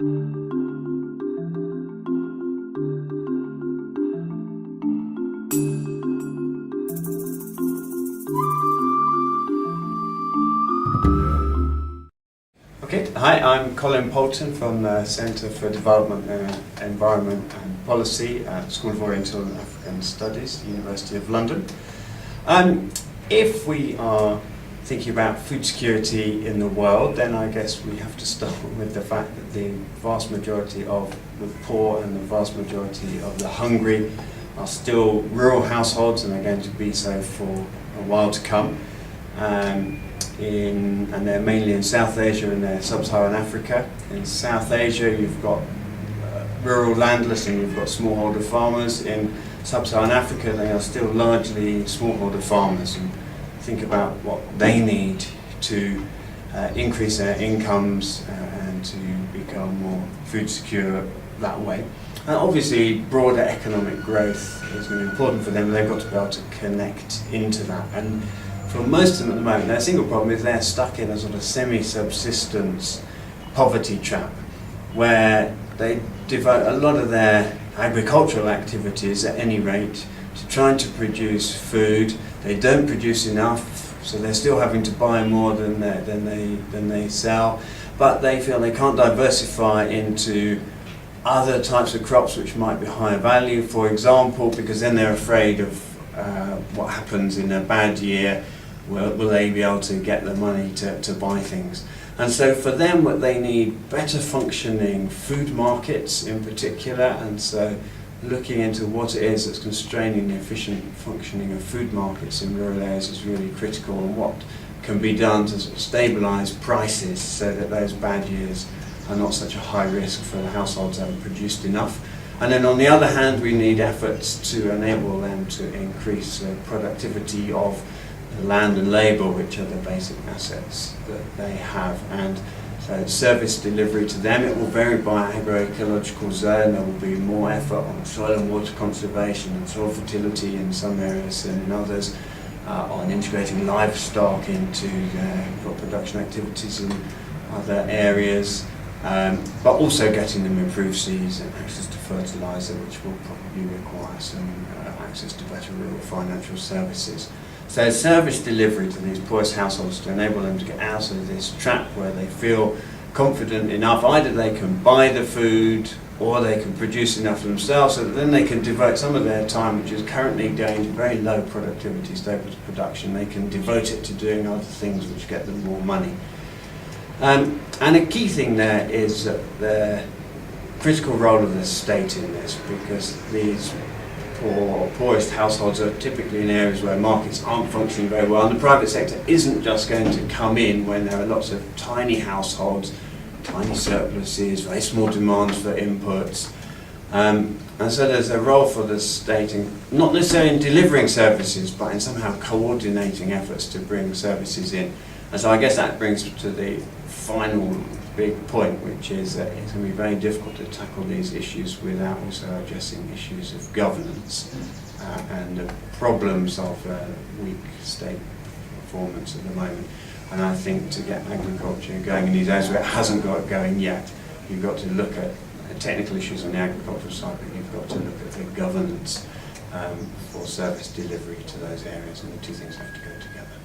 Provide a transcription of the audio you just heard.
Okay, hi, I'm Colin Poulton from the Centre for Development, Environment and Policy at School of Oriental and African Studies, University of London. If we are thinking about food security in the world, then I guess we have to start with the fact that the vast majority of the poor and the vast majority of the hungry are still rural households, and are going to be so for a while to come. And they're mainly in South Asia and Sub-Saharan Africa. In South Asia you've got rural landless and you've got smallholder farmers. In Sub-Saharan Africa they are still largely smallholder farmers, and think about what they need to increase their incomes and to become more food secure that way. And obviously broader economic growth is going to be important for them, and they've got to be able to connect into that. And for most of them at the moment, their single problem is they're stuck in a sort of semi-subsistence poverty trap, where they devote a lot of their agricultural activities, at any rate, to trying to produce food. They don't produce enough, so they're still having to buy more than they sell, but they feel they can't diversify into other types of crops which might be higher value, for example, because then they're afraid of what happens in a bad year. Will they be able to get the money to buy things? And so for them, what they need, better functioning food markets in particular, and so looking into what it is that's constraining the efficient functioning of food markets in rural areas is really critical, and what can be done to sort of stabilise prices so that those bad years are not such a high risk for the households that have produced enough. And then on the other hand, we need efforts to enable them to increase the productivity of the land and labour, which are the basic assets that they have. And so service delivery to them, it will vary by agroecological zone. There will be more effort on soil and water conservation and soil fertility in some areas than in others, on integrating livestock into their crop production activities in other areas, but also getting them improved seeds and access to fertiliser, which will probably require some access to better rural financial services. So service delivery to these poorest households to enable them to get out of this trap where they feel confident enough, either they can buy the food or they can produce enough for themselves, so that then they can devote some of their time, which is currently going to very low productivity, stable production, they can devote it to doing other things which get them more money. And a key thing there is the critical role of the state in this, because these poorest households are typically in areas where markets aren't functioning very well, and the private sector isn't just going to come in when there are lots of tiny households, tiny surpluses, very small demands for inputs. And so there's a role for the state, in, not necessarily in delivering services, but in somehow coordinating efforts to bring services in. And so I guess that brings to the final big point, which is that it's going to be very difficult to tackle these issues without also addressing issues of governance and the problems of weak state performance at the moment. And I think to get agriculture going in these areas where it hasn't got going yet, you've got to look at technical issues on the agricultural side, but you've got to look at the governance for service delivery to those areas, and the two things have to go together.